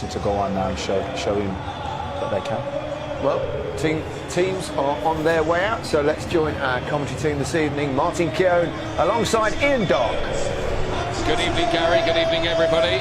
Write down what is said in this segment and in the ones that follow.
position to go on now and show him that they can. Well, teams are on their way out, so let's join our commentary team this evening. Martin Keown alongside Ian Dock. Good evening, Gary. Good evening, everybody.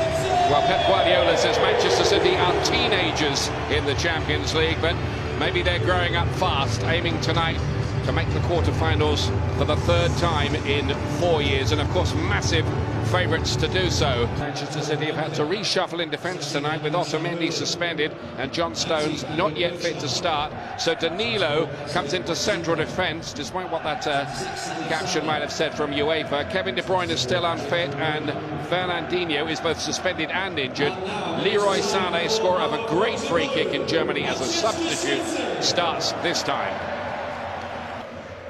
Well, Pep Guardiola says Manchester City are teenagers in the Champions League, but maybe they're growing up fast, aiming tonight to make the quarter-finals for the third time in 4 years, and of course massive favourites to do so. Manchester City have had to reshuffle in defence tonight with Otamendi suspended and John Stones not yet fit to start, so Danilo comes into central defence despite what that caption might have said from UEFA. Kevin De Bruyne is still unfit and Fernandinho is both suspended and injured. Leroy Sané, scorer of a great free kick in Germany as a substitute, starts this time.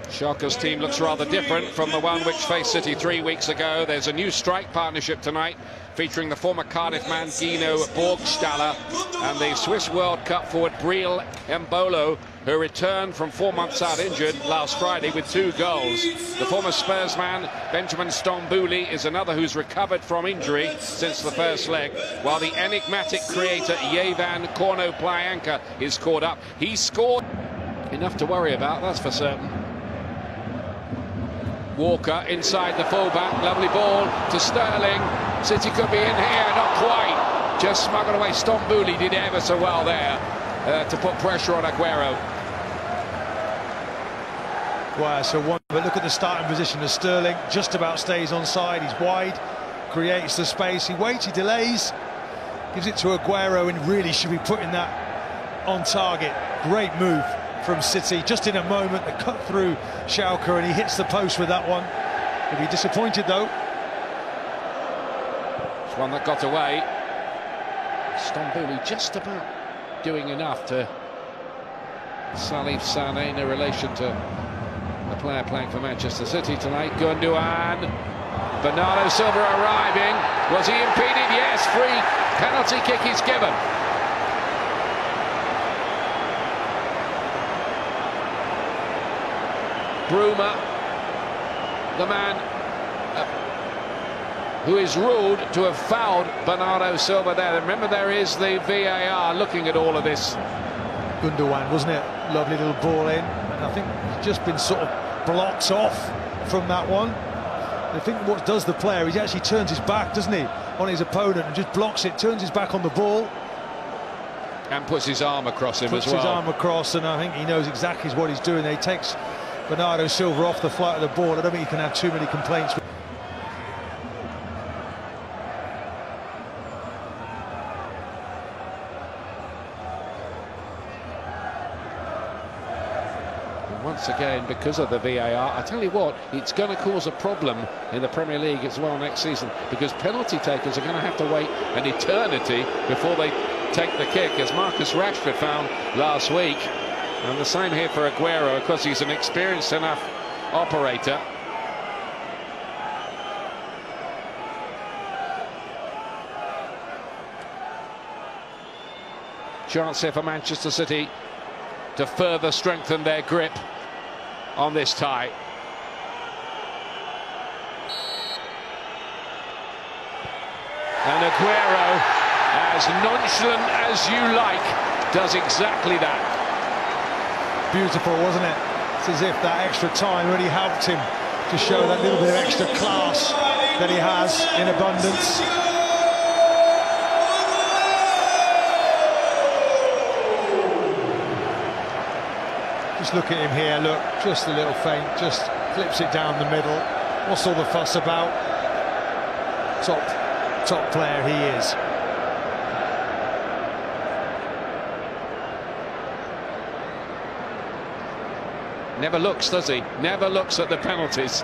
Schalke's team looks rather different from the one which faced City 3 weeks ago. There's a new strike partnership tonight featuring the former Cardiff man Gino Borgstaller and the Swiss World Cup forward Breel Embolo, who returned from 4 months out injured last Friday with 2 goals. The former Spurs man Benjamin Stambouli is another who's recovered from injury since the first leg, while the enigmatic creator Yevan Korno-Plyanka is caught up. He scored enough to worry about, that's for certain. Walker inside the fullback, lovely ball to Sterling. City could be in here, not quite. Just smuggled away. Stambouli did ever so well there to put pressure on Aguero. Wow, so one, but look at the starting position of Sterling. Just about stays onside. He's wide, creates the space. He waits, he delays, gives it to Aguero, and really should be putting that on target. Great move from City, just in a moment, the cut through Shalke, and he hits the post with that one. He'll be disappointed though. It's one that got away. Stambouli just about doing enough to Salif Sané in relation to the player playing for Manchester City tonight. Gundogan, Bernardo Silva arriving. Was he impeded? Yes, free penalty kick is given. Bruma, the man who is ruled to have fouled Bernardo Silva there. Remember, there is the VAR looking at all of this. Gundogan, wasn't it? Lovely little ball in, and I think he's just been sort of blocked off from that one. I think what does the player, he actually turns his back, doesn't he, on his opponent and just blocks it, turns his back on the ball. And puts his arm across him as well. Puts his arm across, and I think he knows exactly what he's doing. He takes Bernardo Silva off the flight of the ball. I don't think he can have too many complaints. Once again, because of the VAR, I tell you what, it's going to cause a problem in the Premier League as well next season, because penalty takers are going to have to wait an eternity before they take the kick, as Marcus Rashford found last week. And the same here for Aguero, of course he's an experienced enough operator. Chance here for Manchester City to further strengthen their grip on this tie. And Aguero, as nonchalant as you like, does exactly that. Beautiful, wasn't it? It's as if that extra time really helped him to show that little bit of extra class that he has in abundance. Just look at him here, look, just a little feint, just flips it down the middle. What's all the fuss about? Top player he is. Never looks, does he? Never looks at the penalties.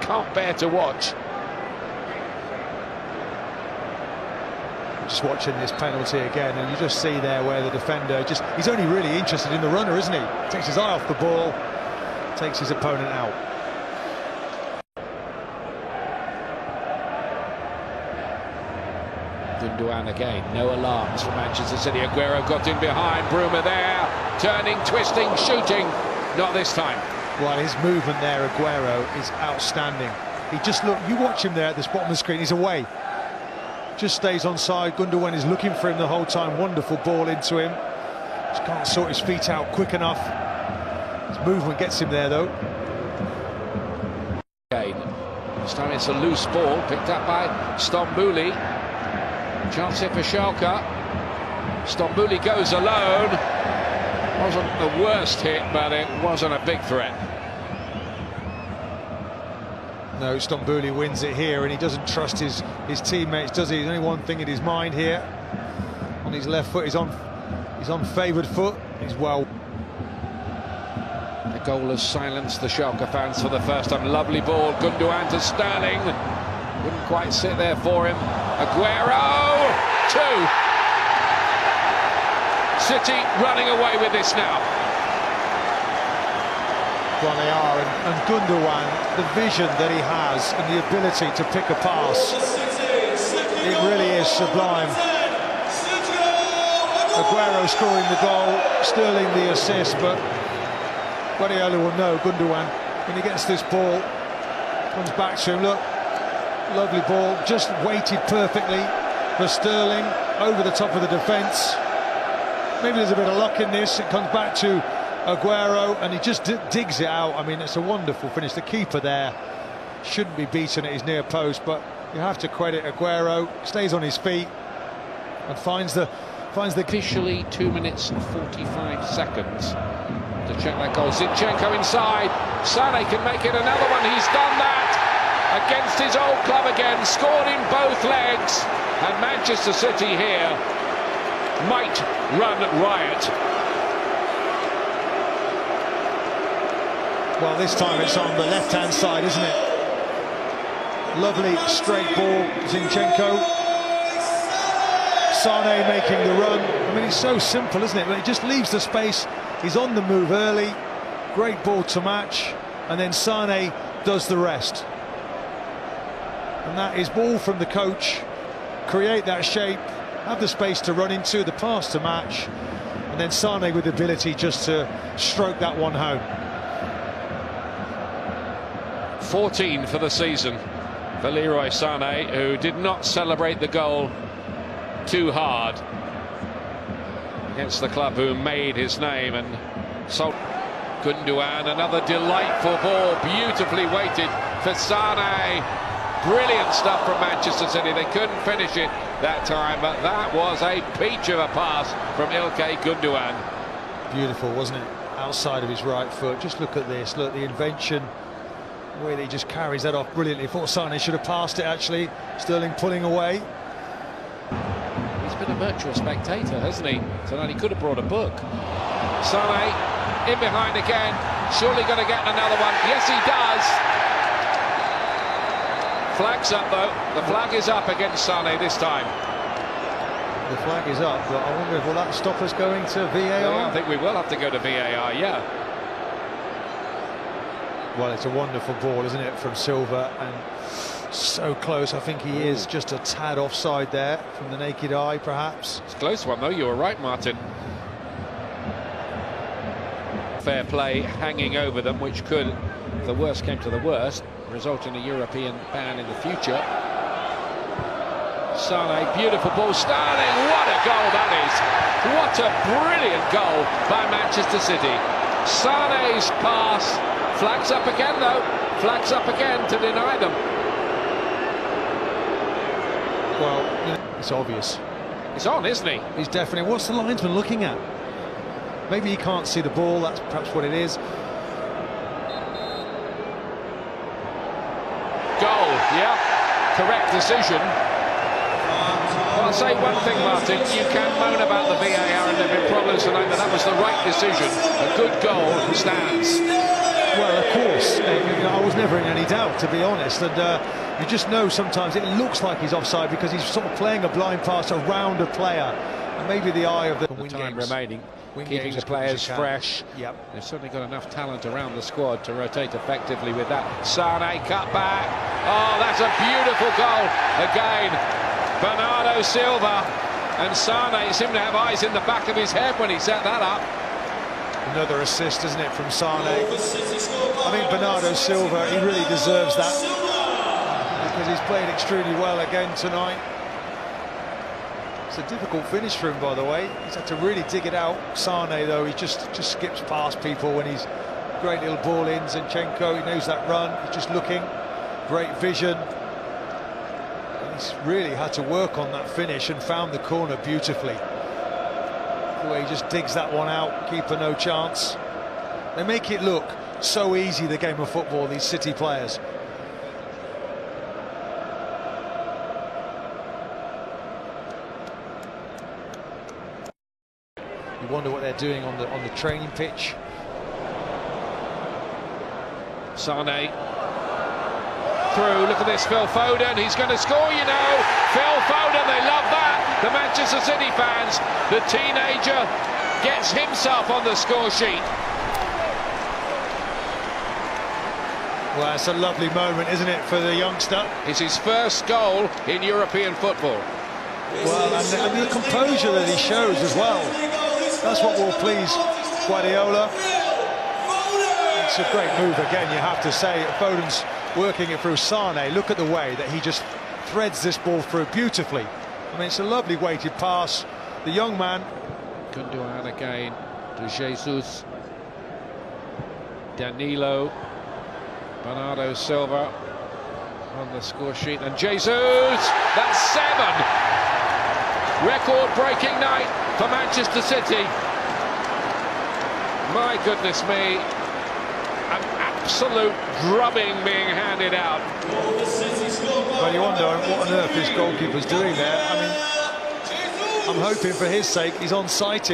Can't bear to watch. Just watching this penalty again, and you just see there where the defender he's only really interested in the runner, isn't he? Takes his eye off the ball, takes his opponent out. Gundogan again, no alarms for Manchester City. Aguero got in behind, Bruma there, turning, twisting, shooting. Not this time. Well, his movement there, Aguero, is outstanding. He just you watch him there at the bottom of the screen, he's away. just stays onside. Gundogan is looking for him the whole time. Wonderful ball into him. Just can't sort his feet out quick enough. His movement gets him there, though. This time it's a loose ball picked up by Stambouli. Chance here for Shalke. Stambouli goes alone. Wasn't the worst hit, but it wasn't a big threat. No, Stambouli wins it here, and he doesn't trust his teammates, does he? There's only one thing in his mind here. On his left foot, he's on favoured foot. He's well. The goal has silenced the Shalke fans for the first time. Lovely ball, Gundogan to Sterling. Wouldn't quite sit there for him. Aguero, 2. City running away with this now. Well, they are, and Gundogan, the vision that he has and the ability to pick a pass, it really is sublime. Aguero scoring the goal, Sterling the assist, but Guardiola will know Gundogan, when he gets this ball, comes back to him, look, lovely ball, just weighted perfectly for Sterling, over the top of the defence. Maybe there's a bit of luck in this, it comes back to Aguero, and he just digs it out. I mean, it's a wonderful finish. The keeper there shouldn't be beaten at his near post, but you have to credit Aguero. Stays on his feet and finds the. Officially 2 minutes and 45 seconds to check that goal. Zinchenko inside. Sané can make it another one. He's done that against his old club again. Scored in both legs, and Manchester City here might run riot. Well, this time it's on the left-hand side, isn't it? Lovely straight ball, Zinchenko. Sané making the run. I mean, it's so simple, isn't it? But he just leaves the space. He's on the move early. Great ball to match. And then Sané does the rest. And that is ball from the coach. Create that shape. Have the space to run into, the pass to match. And then Sané with the ability just to stroke that one home. 14 for the season for Leroy Sané, who did not celebrate the goal too hard against the club who made his name. And so Gundogan, another delightful ball, beautifully weighted for Sané. Brilliant stuff from Manchester City. They couldn't finish it that time, but that was a peach of a pass from Ilkay Gundogan. Beautiful, wasn't it? Outside of his right foot. Just look at this. Look, the invention. Really just carries that off brilliantly. Thought Sané should have passed it, actually. Sterling pulling away. He's been a virtual spectator, hasn't he? Tonight he could have brought a book. Sané in behind again. Surely going to get another one. Yes, he does. Flag's up, though. The flag is up against Sané this time. The flag is up, but I wonder if will that stop us going to VAR? Yeah, I think we will have to go to VAR, yeah. Well, it's a wonderful ball, isn't it, from Silva, and so close. I think he is just a tad offside there from the naked eye, perhaps. It's a close one, though. You were right, Martin. Fair play hanging over them, which could, if the worst came to the worst, result in a European ban in the future. Sané, beautiful ball. Sterling, what a goal that is! What a brilliant goal by Manchester City. Sané's pass. Flags up again, though. Flags up again to deny them. Well, it's obvious. He's on, isn't he? He's definitely. What's the linesman looking at? Maybe he can't see the ball. That's perhaps what it is. Goal, yeah. Correct decision. Well, I'll say one thing, Martin. You can moan about the VAR and there have been problems tonight, but that was the right decision. A good goal stands. Well, of course, I was never in any doubt, to be honest, and you just know sometimes it looks like he's offside because he's sort of playing a blind pass around a player, and maybe the eye of the time remaining, keeping the players fresh. Yep. They've certainly got enough talent around the squad to rotate effectively with that. Sané cut back. Oh, that's a beautiful goal again. Bernardo Silva, and Sané seemed to have eyes in the back of his head when he set that up. Another assist, isn't it, from Sané? I mean, Bernardo Silva, he really deserves that because he's played extremely well again tonight. It's a difficult finish for him, by the way. He's had to really dig it out. Sane, though, he just skips past people when he's great little ball in. Zinchenko, he knows that run. He's just looking. Great vision. And he's really had to work on that finish and found the corner beautifully. The way he just digs that one out, keeper no chance. They make it look so easy, the game of football, these City players. You wonder what they're doing on the training pitch. Sane through, look at this, Phil Foden, he's going to score, you know. Phil Foden, they love that, the Manchester City fans. The teenager gets himself on the score sheet. Well, it's a lovely moment, isn't it, for the youngster? It's his first goal in European football. Well, and the composure that he shows as well. That's what will please Guardiola. It's a great move again, you have to say. Foden's working it through Sane. Look at the way that he just threads this ball through beautifully. I mean, it's a lovely weighted pass. The young man. Gundogan again to Jesus. Danilo. Bernardo Silva on the score sheet. And Jesus! That's 7! Record-breaking night for Manchester City. My goodness me. An absolute drubbing being handed out. Well, you wonder what on earth this goalkeeper's doing there. I mean, I'm hoping for his sake he's on-sighted.